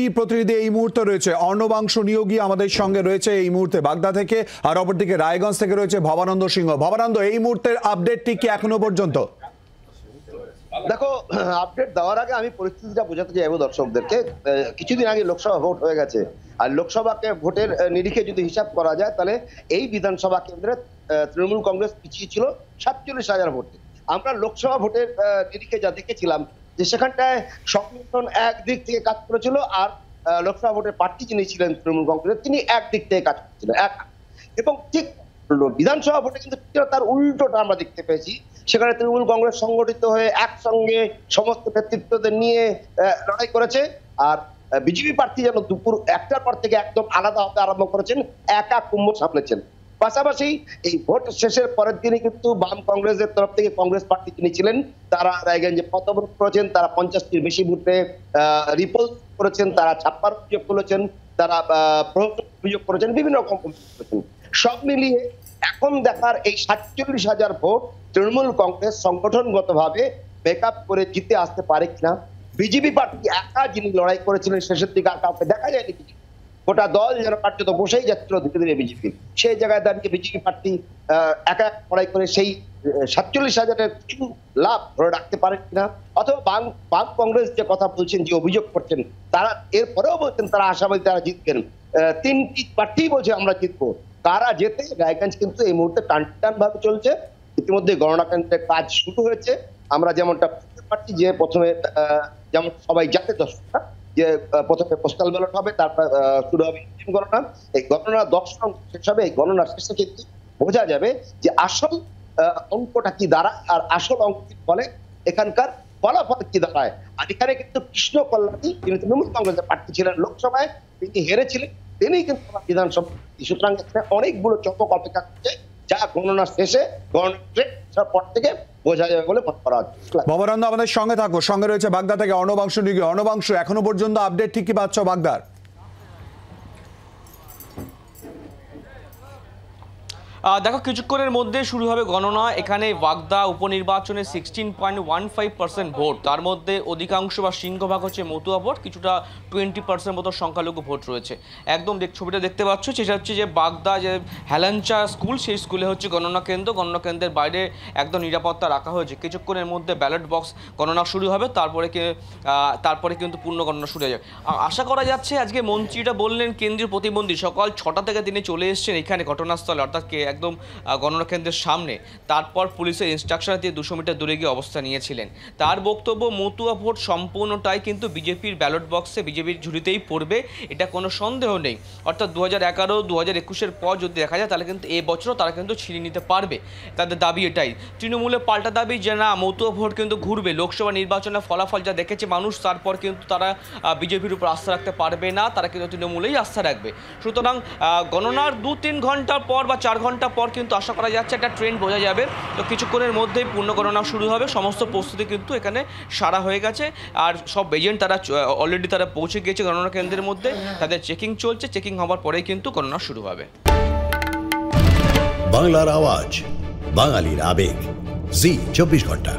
BJP প্রতিনিধি এই মুহূর্তে রয়েছে অর্ণবাংশ নিয়োগী আমাদের সঙ্গে রয়েছে এই মুহূর্তে বাগদা থেকে, আর অপরদিকে রায়গঞ্জ থেকে রয়েছে ভবানন্দ সিংহ। ভবানন্দ, এই মুহূর্তের আপডেটটি কি এখনো পর্যন্ত? দেখো, আপডেট দেওয়ার আগে আমি পরিস্থিতিটা বোঝাতে চাইবো দর্শকদেরকে। কিছুদিন আগে লোকসভা ভোট হয়ে গেছে, আর লোকসভাকে ভোটের নিরিখে যদি হিসাব করা যায় তাহলে এই বিধানসভা কেন্দ্রে তৃণমূল কংগ্রেস পিছিয়ে ছিল 47,000 ভোটে। আমরা লোকসভা ভোটের নিরিখে যা দেখেছিলাম যে সেখানটায় সংগঠন একদিক থেকে কাজ করেছিল, আর লোকসভা ভোটের প্রার্থী যিনি ছিলেন তৃণমূল কংগ্রেস তিনি একদিক থেকে কাজ করেছিলেন এবং ঠিক বিধানসভা ভোটে কিন্তু তার উল্টোটা আমরা দেখতে পেয়েছি। সেখানে তৃণমূল কংগ্রেস সংগঠিত হয়ে একসঙ্গে সমস্ত নেতৃত্বদের নিয়ে লড়াই করেছে, আর বিজেপি প্রার্থী যেন দুপুর 1টার পর থেকে একদম আলাদা হতে আরম্ভ করেছেন, একা কুম্ভ সামলেছেন। পাশাপাশি এই ভোট শেষের পরের দিনই কিন্তু বাম কংগ্রেসের তরফ থেকে কংগ্রেস প্রার্থী যিনি ছিলেন তারা রায়গঞ্জে পথ অবরোধ করেছেন, তারা 50টির বেশি ভোটে রিপোল করেছেন, তারা ছাপ্পার অভিযোগ করেছেন, তারা অভিযোগ করেছেন, বিভিন্ন রকম করেছেন। সব মিলিয়ে এখন দেখার এই 47,000 ভোট তৃণমূল কংগ্রেস সংগঠনগতভাবে ব্যাকআপ করে জিতে আসতে পারে কিনা। বিজেপি প্রার্থী একা যিনি লড়াই করেছিলেন শেষের দিকে আর কাউকে দেখা যায়নি, গোটা দল যেন কার্যত বসেই যাচ্ছিল ধীরে ধীরে বিজেপি। সেই জায়গায় দাঁড়িয়ে বিজেপি প্রার্থী একা লড়াই করে সেই 47,000-এর কিছু লাভ ধরে রাখতে পারে কিনা, অথবা বাম কংগ্রেস যে কথা বলছেন, যে অভিযোগ করছেন, তারা এরপরেও বলছেন তারা আশাবাদী তারা জিতবেন। 3টি প্রার্থী বলছে আমরা জিতবো, কারা জেতে রায়গঞ্জ কিন্তু এই মুহূর্তে টান ভাবে চলছে। ইতিমধ্যে গণনা কেন্দ্রের কাজ শুরু হয়েছে। আমরা যেমনটা বুঝতে পারছি যে প্রথমে যেমন সবাই জানে দর্শকরা যে প্রথমে পোস্টাল ব্যালট হবে, তারপর শুরু হবে গণনা। এই গণনা 10 শেষ হবে। এই গণনার শেষে কিন্তু বোঝা যাবে যে আসল অঙ্কটা কি দাঁড়ায় আর আসল অঙ্কের ফলে এখানকার ফলাফল কি দাঁড়ায়। আর এখানে কিন্তু কৃষ্ণ কল্যাণী যিনি তৃণমূল কংগ্রেসের প্রার্থী ছিলেন লোকসভায়, তিনি হেরেছিলেন, তিনি কিন্তু বিধানসভা। সুতরাং অনেকগুলো চমক অপেক্ষা করছে, যা গণনার শেষে গণনার পর থেকে বোঝা যাবে বলে মনে করা হচ্ছে। ভবানন্দ, আমাদের সঙ্গে থাকো। সঙ্গে রয়েছে বাগদা থেকে অর্ণবাংশ নিয়োগী। অর্ণবাংশ, এখনো পর্যন্ত আপডেট ঠিক কি পাচ্ছ বাগদার? দেখো, কিছুক্ষণের মধ্যে শুরু হবে গণনা। এখানে বাগদা উপনির্বাচনে 16.15% ভোট, তার মধ্যে অধিকাংশ বা সিংহভাগ হচ্ছে মতুয়া ভোট, কিছুটা 20% মতো সংখ্যালঘু ভোট রয়েছে। একদম ছবিটা দেখতে পাচ্ছ, সেটা হচ্ছে যে বাগদা যে হেলাঞ্চা স্কুল, সেই স্কুলে হচ্ছে গণনা কেন্দ্র। গণনা কেন্দ্রের বাইরে একদম নিরাপত্তা রাখা হয়েছে। কিছুক্ষণের মধ্যে ব্যালট বক্স গণনা শুরু হবে, তারপরে কিন্তু পূর্ণ গণনা শুরু হয়ে যাবে। আশা করা যাচ্ছে, আজকে মন্ত্রীরা বললেন, কেন্দ্রীয় প্রতিবন্ধী সকাল 6টা থেকে তিনি চলে এসেছেন এখানে ঘটনাস্থলে, অর্থাৎ একদম গণনা কেন্দ্রের সামনে। তারপর পুলিশের ইনস্ট্রাকশন দিয়ে 200 মিটার দূরে গিয়ে অবস্থান নিয়েছিলেন। তার বক্তব্য, মতুয়া ভোট সম্পূর্ণটাই কিন্তু বিজেপির ব্যালট বক্সে, বিজেপির ঝুড়িতেই পড়বে, এটা কোনো সন্দেহ নেই। অর্থাৎ 2011, 2021-এর পর যদি দেখা যায় তাহলে কিন্তু এবছরও তারা কিন্তু ছিনিয়ে নিতে পারবে। তাদের দাবি এটাই। তৃণমূলের পাল্টা দাবি যে না, মতুয়া ভোট কিন্তু ঘুরবে। লোকসভা নির্বাচনের ফলাফল যা দেখেছে মানুষ, তারপর কিন্তু তারা বিজেপির উপর আস্থা রাখতে পারবে না, তারা কিন্তু তৃণমূলেই আস্থা রাখবে। সুতরাং গণনার 2-3 ঘন্টা পর বা 4 ঘন্টা পর কিন্তু আশা করা যাচ্ছে একটা ট্রেন্ড বোঝা যাবে। তো কিছুক্ষণের মধ্যেই পূর্ণ গণনা শুরু হবে। সমস্ত প্রস্তুতি কিন্তু এখানে সারা হয়ে গেছে, আর সব এজেন্ট তারা অলরেডি তারা পৌঁছে গিয়েছে গণনা কেন্দ্রের মধ্যে। তাদের চেকিং চলছে, চেকিং হওয়ার পরেই কিন্তু গণনা শুরু হবে। বাংলার আওয়াজ, বাঙালির আবেগ, জি 24 ঘন্টা।